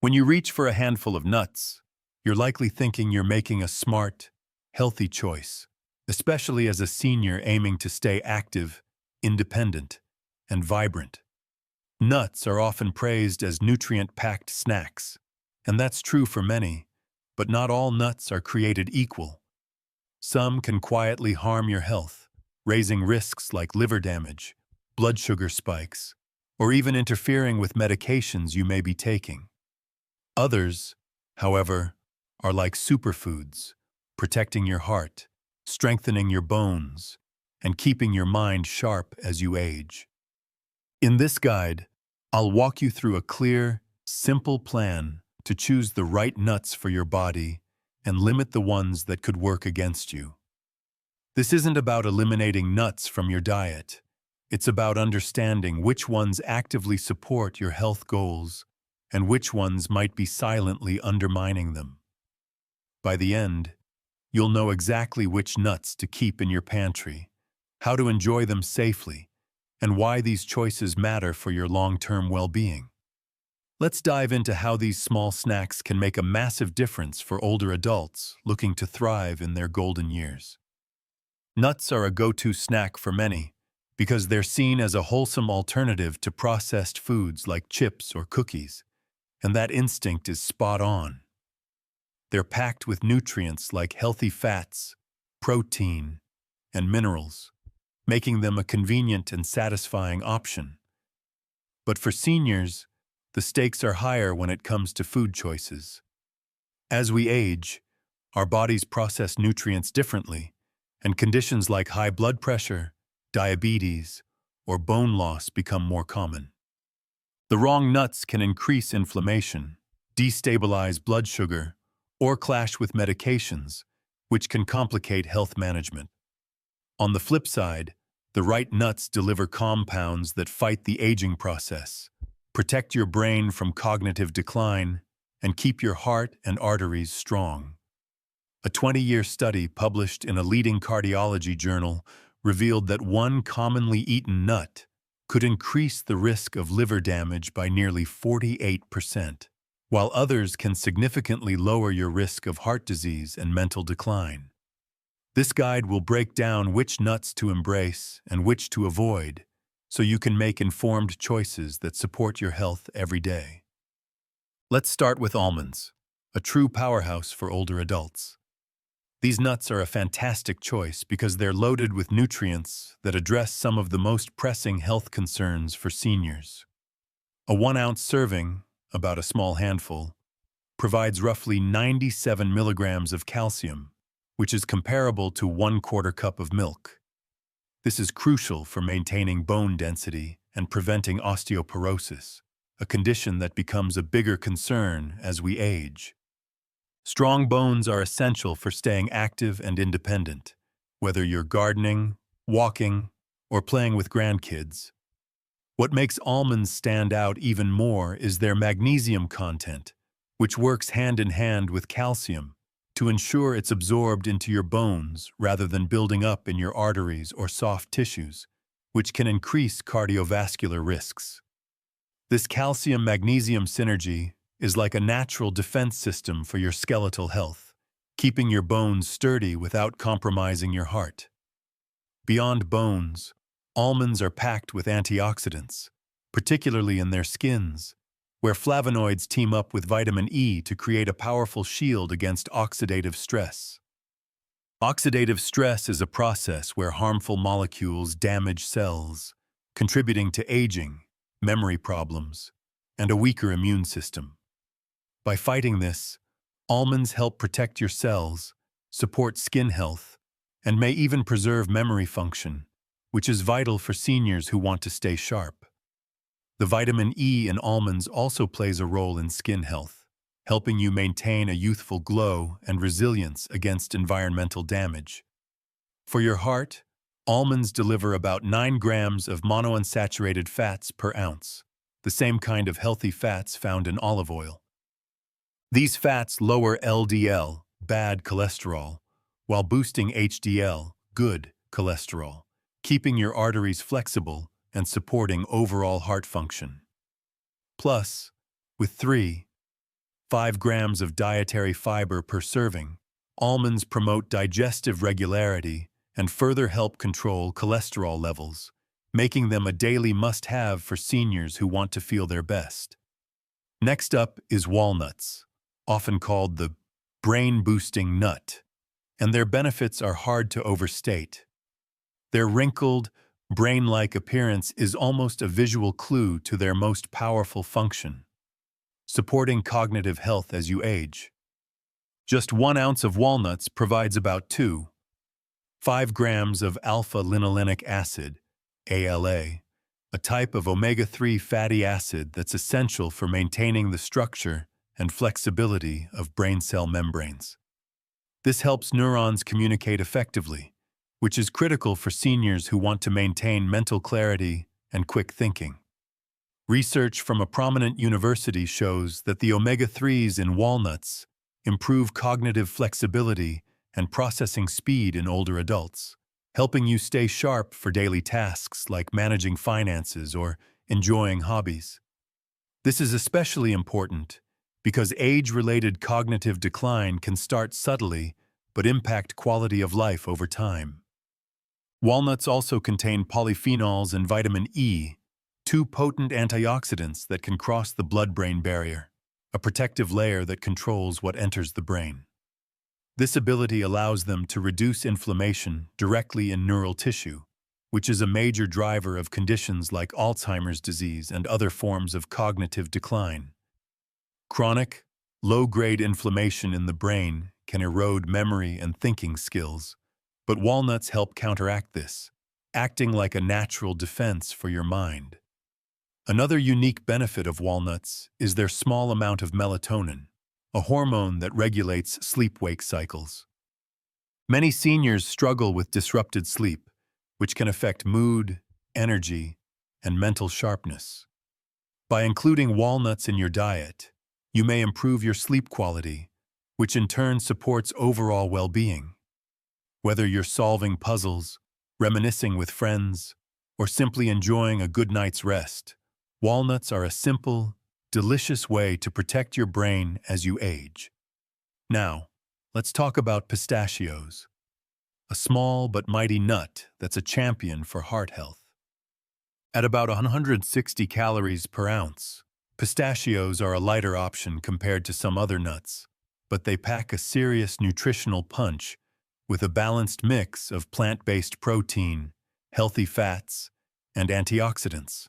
When you reach for a handful of nuts, you're likely thinking you're making a smart, healthy choice, especially as a senior aiming to stay active, independent, and vibrant. Nuts are often praised as nutrient-packed snacks, and that's true for many, but not all nuts are created equal. Some can quietly harm your health, raising risks like liver damage, blood sugar spikes, or even interfering with medications you may be taking. Others, however, are like superfoods, protecting your heart, strengthening your bones, and keeping your mind sharp as you age. In this guide, I'll walk you through a clear, simple plan to choose the right nuts for your body and limit the ones that could work against you. This isn't about eliminating nuts from your diet. It's about understanding which ones actively support your health goals and which ones might be silently undermining them. By the end, you'll know exactly which nuts to keep in your pantry, how to enjoy them safely, and why these choices matter for your long-term well-being. Let's dive into how these small snacks can make a massive difference for older adults looking to thrive in their golden years. Nuts are a go-to snack for many because they're seen as a wholesome alternative to processed foods like chips or cookies, and that instinct is spot on. They're packed with nutrients like healthy fats, protein, and minerals, making them a convenient and satisfying option. But for seniors, the stakes are higher when it comes to food choices. As we age, our bodies process nutrients differently, and conditions like high blood pressure, diabetes, or bone loss become more common. The wrong nuts can increase inflammation, destabilize blood sugar, or clash with medications, which can complicate health management. On the flip side, the right nuts deliver compounds that fight the aging process, protect your brain from cognitive decline, and keep your heart and arteries strong. A 20-year study published in a leading cardiology journal revealed that one commonly eaten nut could increase the risk of liver damage by nearly 48%, while others can significantly lower your risk of heart disease and mental decline. This guide will break down which nuts to embrace and which to avoid, so you can make informed choices that support your health every day. Let's start with almonds, a true powerhouse for older adults. These nuts are a fantastic choice because they're loaded with nutrients that address some of the most pressing health concerns for seniors. A 1-ounce serving, about a small handful, provides roughly 97 milligrams of calcium, which is comparable to 1/4 cup of milk. This is crucial for maintaining bone density and preventing osteoporosis, a condition that becomes a bigger concern as we age. Strong bones are essential for staying active and independent, whether you're gardening, walking, or playing with grandkids. What makes almonds stand out even more is their magnesium content, which works hand in hand with calcium to ensure it's absorbed into your bones rather than building up in your arteries or soft tissues, which can increase cardiovascular risks. This calcium-magnesium synergy is like a natural defense system for your skeletal health, keeping your bones sturdy without compromising your heart. Beyond bones, almonds are packed with antioxidants, particularly in their skins, where flavonoids team up with vitamin E to create a powerful shield against oxidative stress. Oxidative stress is a process where harmful molecules damage cells, contributing to aging, memory problems, and a weaker immune system. By fighting this, almonds help protect your cells, support skin health, and may even preserve memory function, which is vital for seniors who want to stay sharp. The vitamin E in almonds also plays a role in skin health, helping you maintain a youthful glow and resilience against environmental damage. For your heart, almonds deliver about 9 grams of monounsaturated fats per ounce, the same kind of healthy fats found in olive oil. These fats lower LDL, bad cholesterol, while boosting HDL, good cholesterol, keeping your arteries flexible and supporting overall heart function. Plus, with 3 5 grams of dietary fiber per serving. Almonds promote digestive regularity and further help control cholesterol levels, making them a daily must-have for seniors who want to feel their best. Next up is walnuts, often called the brain-boosting nut, and their benefits are hard to overstate. Their wrinkled, brain-like appearance is almost a visual clue to their most powerful function, supporting cognitive health as you age. Just 1 ounce of walnuts provides about 2.5 grams of alpha-linolenic acid, ALA, a type of omega-3 fatty acid that's essential for maintaining the structure and flexibility of brain cell membranes. This helps neurons communicate effectively, which is critical for seniors who want to maintain mental clarity and quick thinking. Research from a prominent university shows that the omega-3s in walnuts improve cognitive flexibility and processing speed in older adults, helping you stay sharp for daily tasks like managing finances or enjoying hobbies. This is especially important because age-related cognitive decline can start subtly but impact quality of life over time. Walnuts also contain polyphenols and vitamin E, 2 potent antioxidants that can cross the blood-brain barrier, a protective layer that controls what enters the brain. This ability allows them to reduce inflammation directly in neural tissue, which is a major driver of conditions like Alzheimer's disease and other forms of cognitive decline. Chronic, low-grade inflammation in the brain can erode memory and thinking skills, but walnuts help counteract this, acting like a natural defense for your mind. Another unique benefit of walnuts is their small amount of melatonin, a hormone that regulates sleep-wake cycles. Many seniors struggle with disrupted sleep, which can affect mood, energy, and mental sharpness. By including walnuts in your diet, you may improve your sleep quality, which in turn supports overall well-being. Whether you're solving puzzles, reminiscing with friends, or simply enjoying a good night's rest, walnuts are a simple, delicious way to protect your brain as you age. Now, let's talk about pistachios, a small but mighty nut that's a champion for heart health. At about 160 calories per ounce, pistachios are a lighter option compared to some other nuts, but they pack a serious nutritional punch with a balanced mix of plant-based protein, healthy fats, and antioxidants.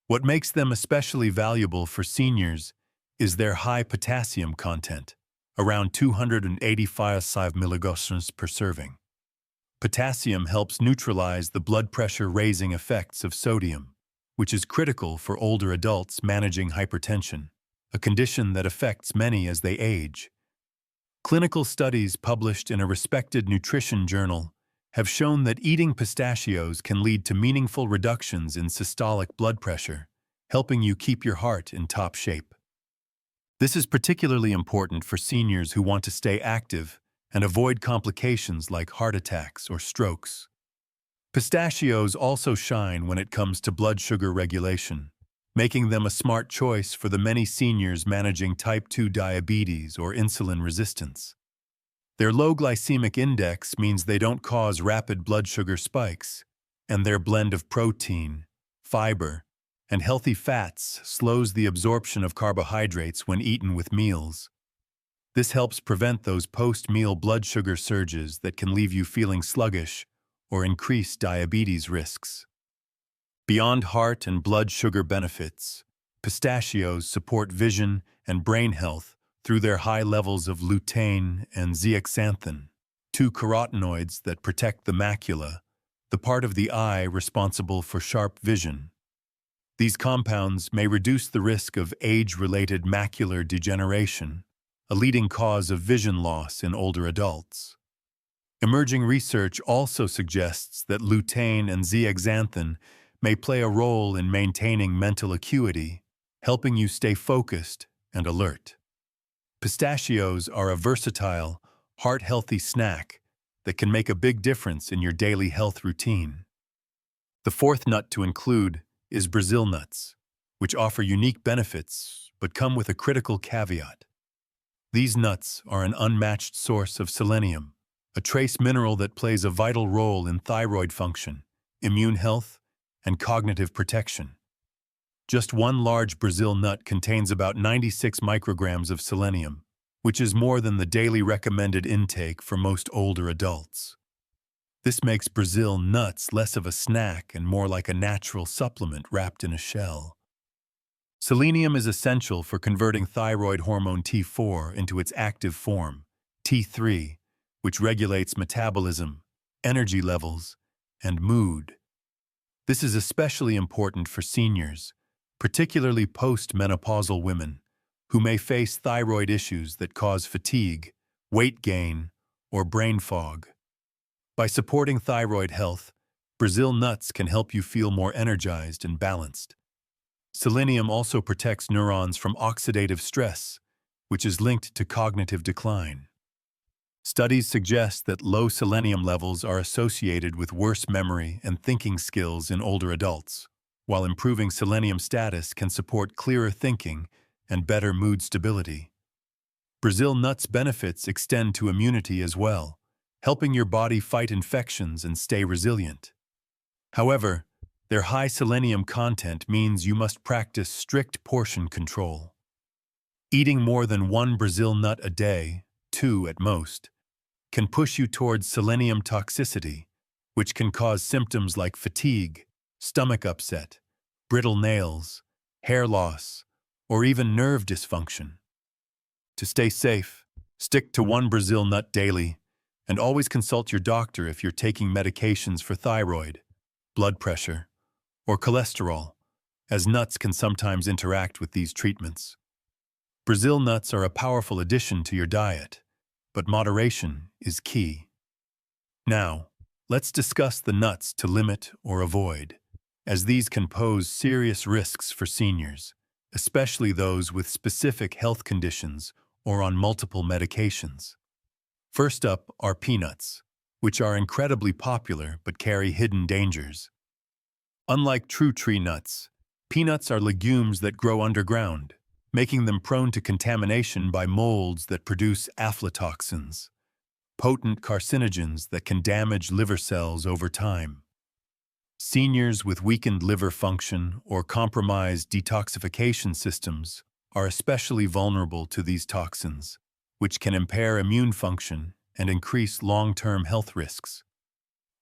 What makes them especially valuable for seniors is their high potassium content, around 285 milligrams per serving. Potassium helps neutralize the blood pressure-raising effects of sodium, which is critical for older adults managing hypertension, a condition that affects many as they age. Clinical studies published in a respected nutrition journal have shown that eating pistachios can lead to meaningful reductions in systolic blood pressure, helping you keep your heart in top shape. This is particularly important for seniors who want to stay active and avoid complications like heart attacks or strokes. Pistachios also shine when it comes to blood sugar regulation, making them a smart choice for the many seniors managing type 2 diabetes or insulin resistance. Their low glycemic index means they don't cause rapid blood sugar spikes, and their blend of protein, fiber, and healthy fats slows the absorption of carbohydrates when eaten with meals. This helps prevent those post-meal blood sugar surges that can leave you feeling sluggish or increase diabetes risks. Beyond heart and blood sugar benefits, pistachios support vision and brain health through their high levels of lutein and zeaxanthin, 2 carotenoids that protect the macula, the part of the eye responsible for sharp vision. These compounds may reduce the risk of age-related macular degeneration, a leading cause of vision loss in older adults. Emerging research also suggests that lutein and zeaxanthin may play a role in maintaining mental acuity, helping you stay focused and alert. Pistachios are a versatile, heart-healthy snack that can make a big difference in your daily health routine. The fourth nut to include is Brazil nuts, which offer unique benefits but come with a critical caveat. These nuts are an unmatched source of selenium, a trace mineral that plays a vital role in thyroid function, immune health, and cognitive protection. Just one large Brazil nut contains about 96 micrograms of selenium, which is more than the daily recommended intake for most older adults. This makes Brazil nuts less of a snack and more like a natural supplement wrapped in a shell. Selenium is essential for converting thyroid hormone T4 into its active form, T3, which regulates metabolism, energy levels, and mood. This is especially important for seniors, particularly post-menopausal women, who may face thyroid issues that cause fatigue, weight gain, or brain fog. By supporting thyroid health, Brazil nuts can help you feel more energized and balanced. Selenium also protects neurons from oxidative stress, which is linked to cognitive decline. Studies suggest that low selenium levels are associated with worse memory and thinking skills in older adults, while improving selenium status can support clearer thinking and better mood stability. Brazil nuts' benefits extend to immunity as well, helping your body fight infections and stay resilient. However, their high selenium content means you must practice strict portion control. Eating more than one Brazil nut a day, 2 at most, can push you towards selenium toxicity, which can cause symptoms like fatigue, stomach upset, brittle nails, hair loss, or even nerve dysfunction. To stay safe, stick to one Brazil nut daily, and always consult your doctor if you're taking medications for thyroid, blood pressure, or cholesterol, as nuts can sometimes interact with these treatments. Brazil nuts are a powerful addition to your diet, but moderation is key. Now, let's discuss the nuts to limit or avoid, as these can pose serious risks for seniors, especially those with specific health conditions or on multiple medications. First up are peanuts, which are incredibly popular but carry hidden dangers. Unlike true tree nuts, peanuts are legumes that grow underground, making them prone to contamination by molds that produce aflatoxins, potent carcinogens that can damage liver cells over time. Seniors with weakened liver function or compromised detoxification systems are especially vulnerable to these toxins, which can impair immune function and increase long-term health risks.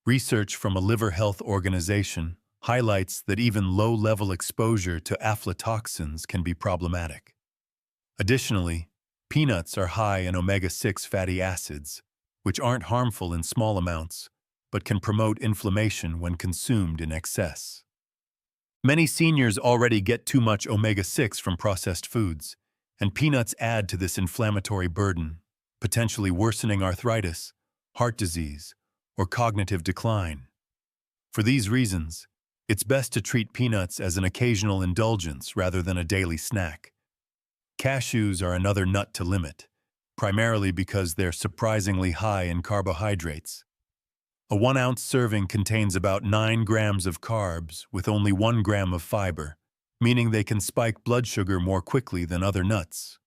Research from a liver health organization highlights that even low-level exposure to aflatoxins can be problematic. Additionally, peanuts are high in omega-6 fatty acids, which aren't harmful in small amounts, but can promote inflammation when consumed in excess. Many seniors already get too much omega-6 from processed foods, and peanuts add to this inflammatory burden, potentially worsening arthritis, heart disease, or cognitive decline. For these reasons, it's best to treat peanuts as an occasional indulgence rather than a daily snack. Cashews are another nut to limit, primarily because they're surprisingly high in carbohydrates. A 1-ounce serving contains about 9 grams of carbs with only 1 gram of fiber, meaning they can spike blood sugar more quickly than other nuts.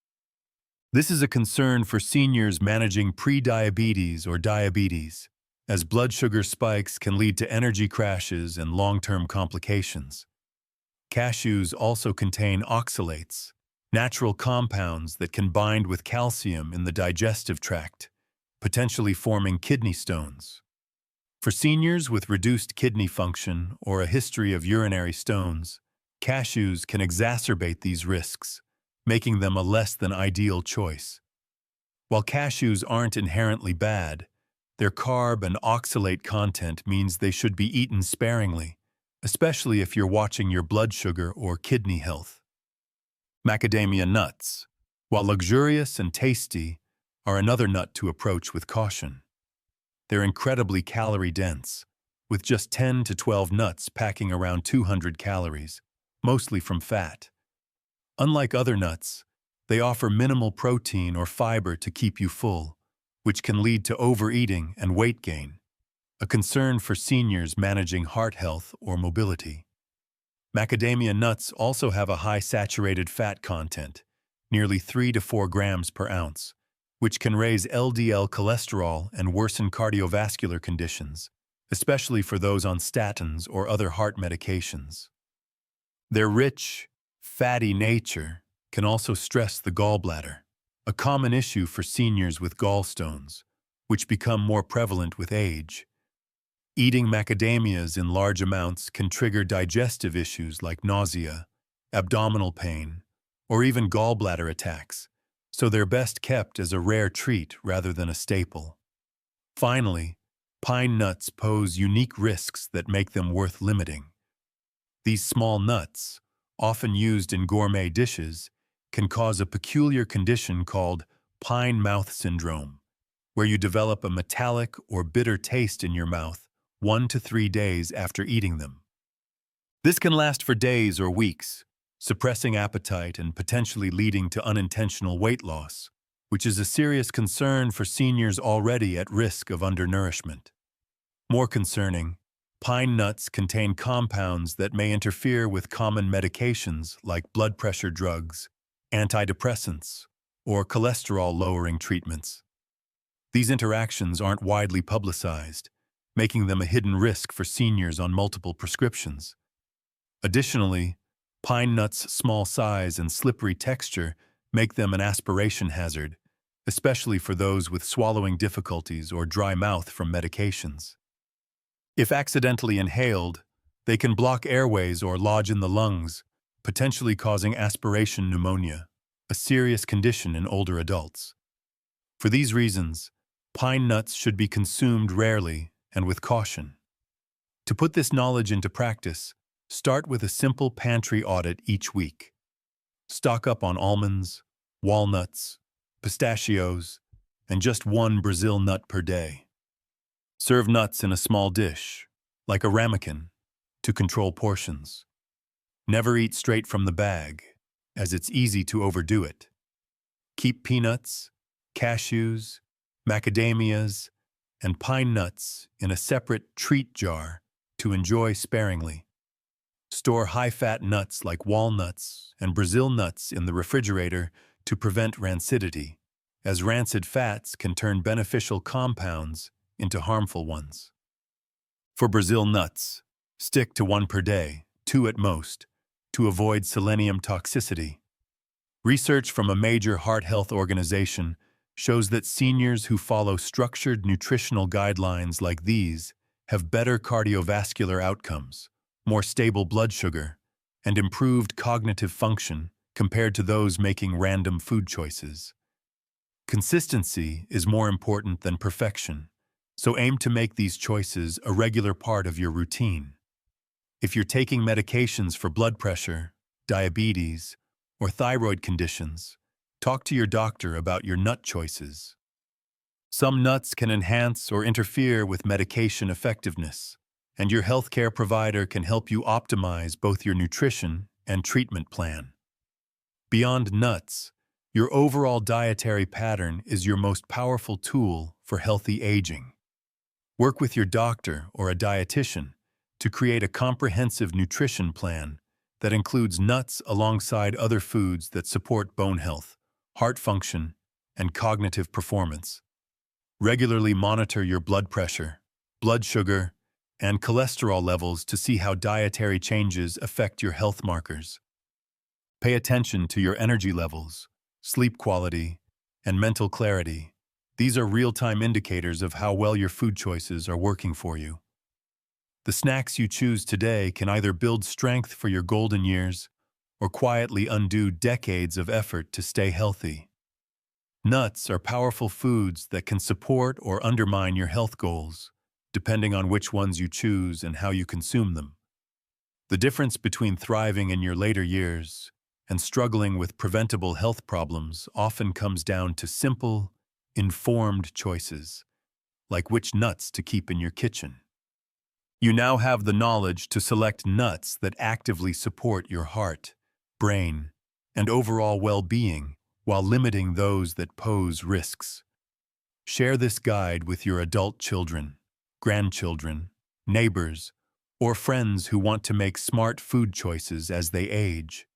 This is a concern for seniors managing pre-diabetes or diabetes, as blood sugar spikes can lead to energy crashes and long-term complications. Cashews also contain oxalates, natural compounds that can bind with calcium in the digestive tract, potentially forming kidney stones. For seniors with reduced kidney function or a history of urinary stones, cashews can exacerbate these risks, making them a less than ideal choice. While cashews aren't inherently bad, their carb and oxalate content means they should be eaten sparingly, especially if you're watching your blood sugar or kidney health. Macadamia nuts, while luxurious and tasty, are another nut to approach with caution. They're incredibly calorie-dense, with just 10 to 12 nuts packing around 200 calories, mostly from fat. Unlike other nuts, they offer minimal protein or fiber to keep you full, which can lead to overeating and weight gain, a concern for seniors managing heart health or mobility. Macadamia nuts also have a high saturated fat content, nearly 3 to 4 grams per ounce, which can raise LDL cholesterol and worsen cardiovascular conditions, especially for those on statins or other heart medications. Their rich, fatty nature can also stress the gallbladder, a common issue for seniors with gallstones, which become more prevalent with age. Eating macadamias in large amounts can trigger digestive issues like nausea, abdominal pain, or even gallbladder attacks, so they're best kept as a rare treat rather than a staple. Finally, pine nuts pose unique risks that make them worth limiting. These small nuts, often used in gourmet dishes, can cause a peculiar condition called pine mouth syndrome, where you develop a metallic or bitter taste in your mouth 1 to 3 days after eating them. This can last for days or weeks, suppressing appetite and potentially leading to unintentional weight loss, which is a serious concern for seniors already at risk of undernourishment. More concerning, pine nuts contain compounds that may interfere with common medications like blood pressure drugs, antidepressants, or cholesterol-lowering treatments. These interactions aren't widely publicized, making them a hidden risk for seniors on multiple prescriptions. Additionally, pine nuts' small size and slippery texture make them an aspiration hazard, especially for those with swallowing difficulties or dry mouth from medications. If accidentally inhaled, they can block airways or lodge in the lungs, potentially causing aspiration pneumonia, a serious condition in older adults. For these reasons, pine nuts should be consumed rarely and with caution. To put this knowledge into practice, start with a simple pantry audit each week. Stock up on almonds, walnuts, pistachios, and just one Brazil nut per day. Serve nuts in a small dish, like a ramekin, to control portions. Never eat straight from the bag, as it's easy to overdo it. Keep peanuts, cashews, macadamias, and pine nuts in a separate treat jar to enjoy sparingly. Store high-fat nuts like walnuts and Brazil nuts in the refrigerator to prevent rancidity, as rancid fats can turn beneficial compounds into harmful ones. For Brazil nuts, stick to 1 per day, 2 at most, to avoid selenium toxicity. Research from a major heart health organization shows that seniors who follow structured nutritional guidelines like these have better cardiovascular outcomes, more stable blood sugar, and improved cognitive function compared to those making random food choices. Consistency is more important than perfection, so aim to make these choices a regular part of your routine. If you're taking medications for blood pressure, diabetes, or thyroid conditions, talk to your doctor about your nut choices. Some nuts can enhance or interfere with medication effectiveness, and your healthcare provider can help you optimize both your nutrition and treatment plan. Beyond nuts, your overall dietary pattern is your most powerful tool for healthy aging. Work with your doctor or a dietitian to create a comprehensive nutrition plan that includes nuts alongside other foods that support bone health, heart function, and cognitive performance. Regularly monitor your blood pressure, blood sugar, and cholesterol levels to see how dietary changes affect your health markers. Pay attention to your energy levels, sleep quality, and mental clarity. These are real-time indicators of how well your food choices are working for you. The snacks you choose today can either build strength for your golden years or quietly undo decades of effort to stay healthy. Nuts are powerful foods that can support or undermine your health goals, depending on which ones you choose and how you consume them. The difference between thriving in your later years and struggling with preventable health problems often comes down to simple, informed choices, like which nuts to keep in your kitchen. You now have the knowledge to select nuts that actively support your heart, brain, and overall well-being while limiting those that pose risks. Share this guide with your adult children, grandchildren, neighbors, or friends who want to make smart food choices as they age.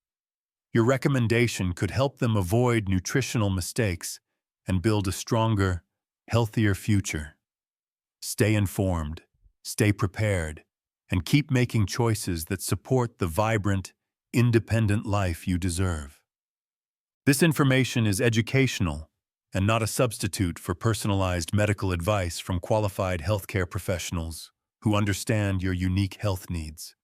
Your recommendation could help them avoid nutritional mistakes and build a stronger, healthier future. Stay informed, stay prepared, and keep making choices that support the vibrant, independent life you deserve. This information is educational and not a substitute for personalized medical advice from qualified healthcare professionals who understand your unique health needs.